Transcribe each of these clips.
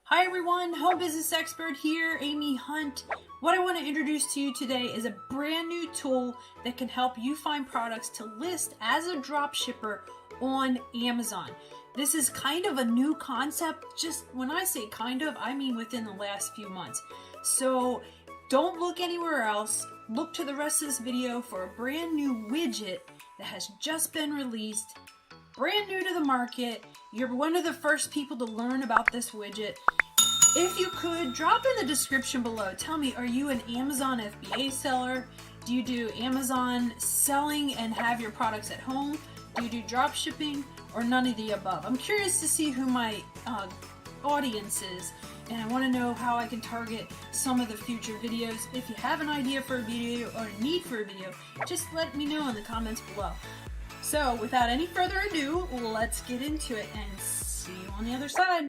Hi everyone, home business expert here, Amy Hunt. What I want to introduce to you today is a brand new tool that can help you find products to list as a drop shipper on Amazon. This is kind of a new concept. Just when I say kind of, I mean within the last few months. So don't look anywhere else. Look to the rest of this video for a brand new widget that has just been released. Brand new to the market. You're one of the first people to learn about this widget. If you could, drop in the description below. Tell me, are you an Amazon FBA seller? Do you do Amazon selling and have your products at home? Do you do drop shipping or none of the above? I'm curious to see who my audience is, and I want to know how I can target some of the future videos. If you have an idea for a video or a need for a video, just let me know in the comments below. So without any further ado, let's get into it and see you on the other side.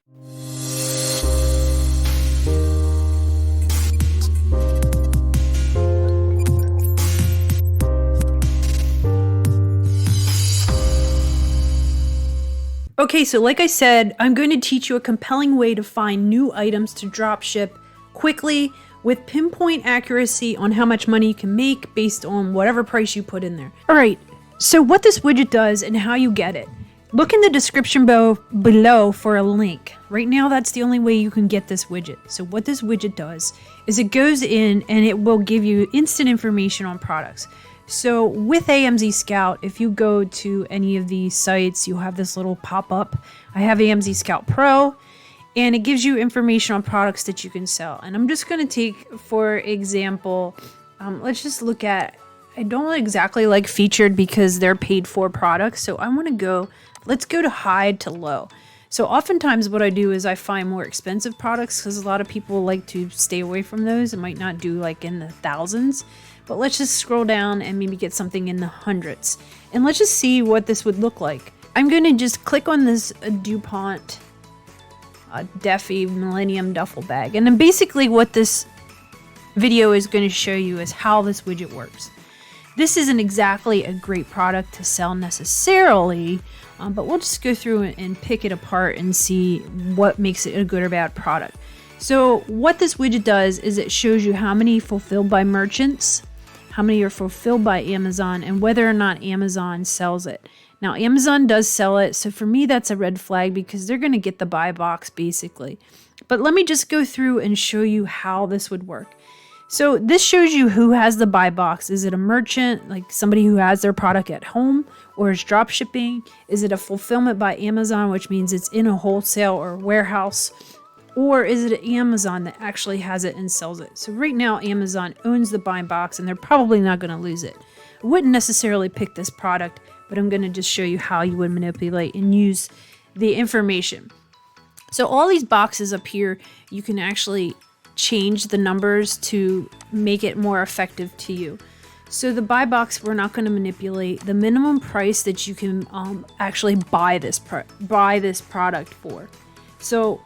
Okay, so like I said, I'm going to teach you a compelling way to find new items to drop ship quickly with pinpoint accuracy on how much money you can make based on whatever price you put in there. All right, so what this widget does and how you get it. Look in the description below for a link. Right now, that's the only way you can get this widget. So what this widget does is it goes in and it will give you instant information on products. So with AMZScout, if you go to any of these sites, you'll have this little pop-up. I have AMZScout Pro, and it gives you information on products that you can sell. And I'm just going to take, for example, let's just look at, I don't exactly like featured because they're paid for products. So I want to go, let's go to high to low. So oftentimes what I do is I find more expensive products because a lot of people like to stay away from those. It might not do like in the thousands. But let's just scroll down and maybe get something in the hundreds. And let's just see what this would look like. I'm going to just click on this DuPont Defi Millennium Duffel Bag. And then basically what this video is going to show you is how this widget works. This isn't exactly a great product to sell necessarily, but we'll just go through and pick it apart and see what makes it a good or bad product. So what this widget does is it shows you how many fulfilled by merchants, how many are fulfilled by Amazon, and whether or not Amazon sells it. Now, Amazon does sell it, so for me, that's a red flag because they're going to get the buy box, basically. But let me just go through and show you how this would work. So this shows you who has the buy box. Is it a merchant, like somebody who has their product at home, or is drop shipping? Is it a fulfillment by Amazon, which means it's in a wholesale or warehouse? Or is it Amazon that actually has it and sells it? So right now, Amazon owns the buy box and they're probably not going to lose it. I wouldn't necessarily pick this product, but I'm going to just show you how you would manipulate and use the information. So all these boxes up here, you can actually change the numbers to make it more effective to you. So the buy box, we're not going to manipulate the minimum price that you can actually buy this product for. So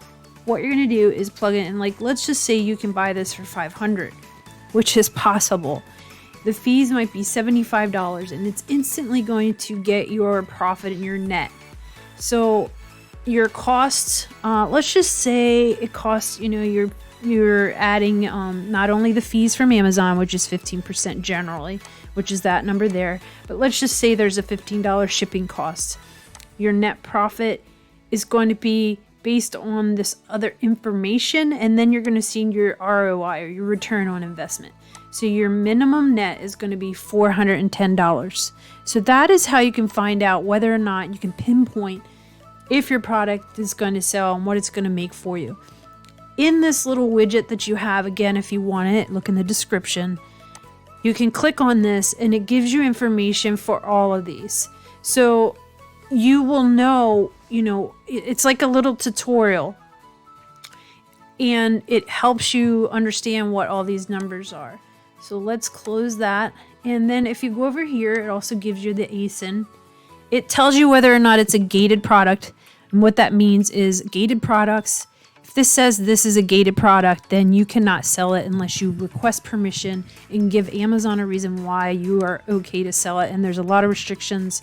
what you're going to do is plug it in, like, let's just say you can buy this for $500, which is possible. The fees might be $75 and it's instantly going to get your profit and your net. So your costs, let's just say it costs, you're adding not only the fees from Amazon, which is 15% generally, which is that number there, but let's just say there's a $15 shipping cost. Your net profit is going to be based on this other information, and then you're going to see your ROI, or your return on investment. So your minimum net is going to be $410. So that is how you can find out whether or not you can pinpoint if your product is going to sell and what it's going to make for you. In this little widget that you have, again, if you want it, look in the description. You can click on this and it gives you information for all of these. So you will know, it's like a little tutorial, and it helps you understand what all these numbers are. So let's close that. And then if you go over here, it also gives you the ASIN. It tells you whether or not it's a gated product. And what that means is gated products. If this says this is a gated product, then you cannot sell it unless you request permission and give Amazon a reason why you are okay to sell it. And there's a lot of restrictions.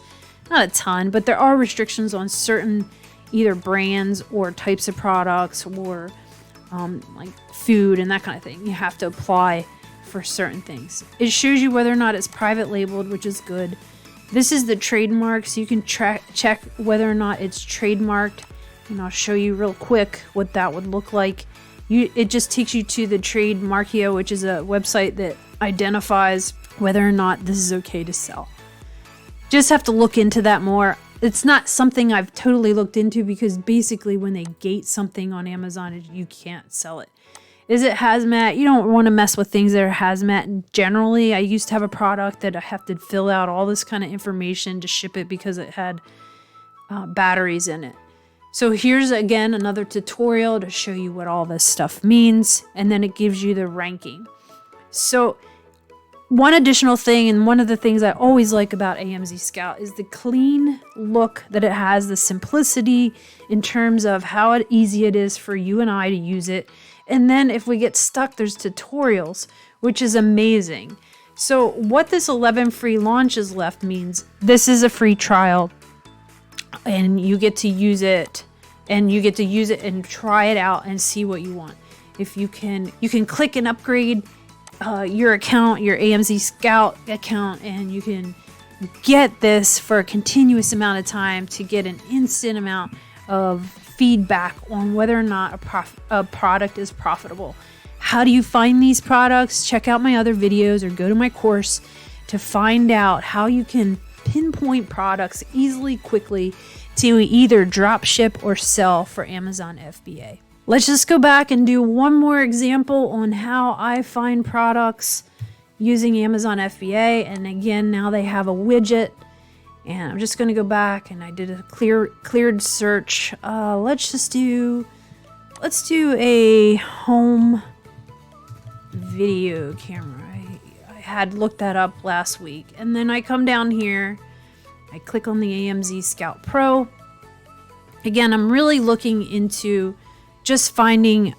Not a ton, but there are restrictions on certain either brands or types of products or like food and that kind of thing. You have to apply for certain things. It shows you whether or not it's private labeled, which is good. This is the trademark, so you can check whether or not it's trademarked, and I'll show you real quick what that would look like. It just takes you to the Trademarkio, which is a website that identifies whether or not this is okay to sell. Just have to look into that more. It's not something I've totally looked into, because basically when they gate something on Amazon, you can't sell it. Is it hazmat? You don't want to mess with things that are hazmat. And generally, I used to have a product that I have to fill out all this kind of information to ship it because it had batteries in it. So here's again another tutorial to show you what all this stuff means, and then it gives you the ranking. So one additional thing, and one of the things I always like about AMZScout, is the clean look that it has, the simplicity in terms of how easy it is for you and I to use it. And then if we get stuck, there's tutorials, which is amazing. So what this 11 free launches left means, this is a free trial, and you get to use it, and you get to use it and try it out and see what you want. If you can click and upgrade your account, your AMZScout account, and you can get this for a continuous amount of time to get an instant amount of feedback on whether or not a product is profitable. How do you find these products? Check out my other videos or go to my course to find out how you can pinpoint products easily, quickly, to either drop ship or sell for Amazon FBA. Let's just go back and do one more example on how I find products using Amazon FBA. And again, now they have a widget, and I'm just going to go back, and I did a cleared search. Let's do a home video camera. I had looked that up last week, and then I come down here, I click on the AMZScout Pro. Again, I'm really looking into just finding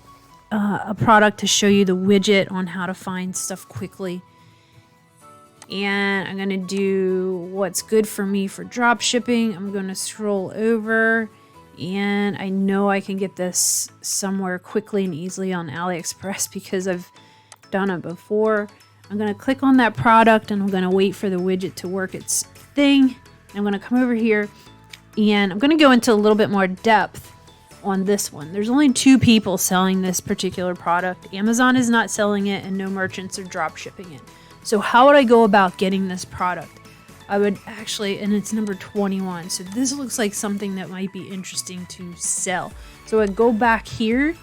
a product to show you the widget on how to find stuff quickly. And I'm going to do what's good for me for drop shipping. I'm going to scroll over, and I know I can get this somewhere quickly and easily on AliExpress because I've done it before. I'm going to click on that product, and I'm going to wait for the widget to work its thing. I'm going to come over here, and I'm going to go into a little bit more depth on this one. There's only 2 people selling this particular product. Amazon is not selling it, and no merchants are drop shipping it. So how would I go about getting this product? I would actually, and it's number 21. So this looks like something that might be interesting to sell. So I go back here,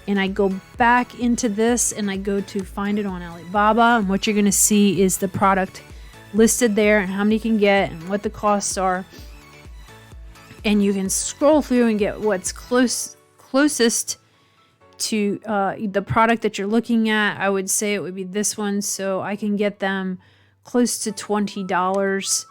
and I go back into this, and I go to find it on Alibaba. And what you're going to see is the product listed there, and how many you can get, and what the costs are. And you can scroll through and get what's closest to the product that you're looking at. I would say it would be this one, so I can get them close to $20.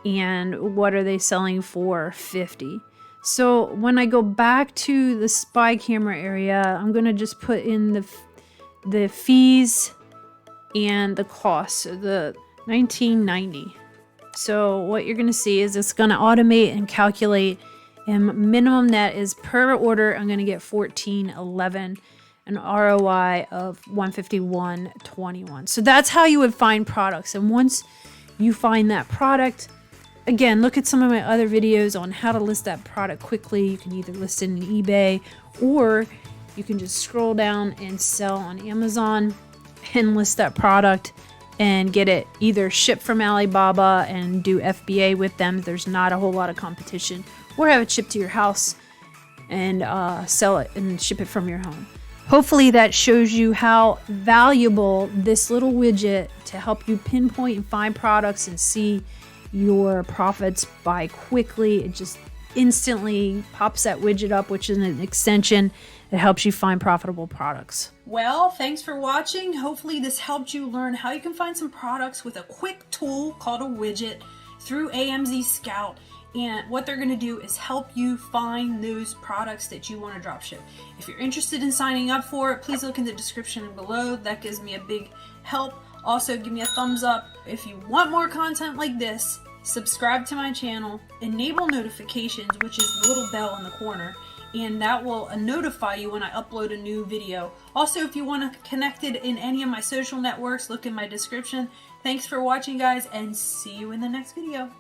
And what are they selling for? $50. So when I go back to the spy camera area, I'm gonna just put in the fees and the cost, so the $19.90. So what you're gonna see is it's gonna automate and calculate, and minimum net is per order I'm gonna get $14.11, an ROI of $151.21. So that's how you would find products. And once you find that product, again, look at some of my other videos on how to list that product quickly. You can either list it in eBay, or you can just scroll down and sell on Amazon and list that product and get it either shipped from Alibaba and do FBA with them. There's not a whole lot of competition. Or have it shipped to your house and sell it and ship it from your home. Hopefully that shows you how valuable this little widget to help you pinpoint and find products and see your profits by quickly. It just instantly pops that widget up, which is an extension that helps you find profitable products. Well, thanks for watching. Hopefully this helped you learn how you can find some products with a quick tool called a widget through AMZScout. And what they're going to do is help you find those products that you want to dropship. If you're interested in signing up for it, please look in the description below. That gives me a big help. Also, give me a thumbs up. If you want more content like this, subscribe to my channel, enable notifications, which is the little bell in the corner, and that will notify you when I upload a new video. Also, if you want to get connected in any of my social networks, look in my description. Thanks for watching, guys, and see you in the next video.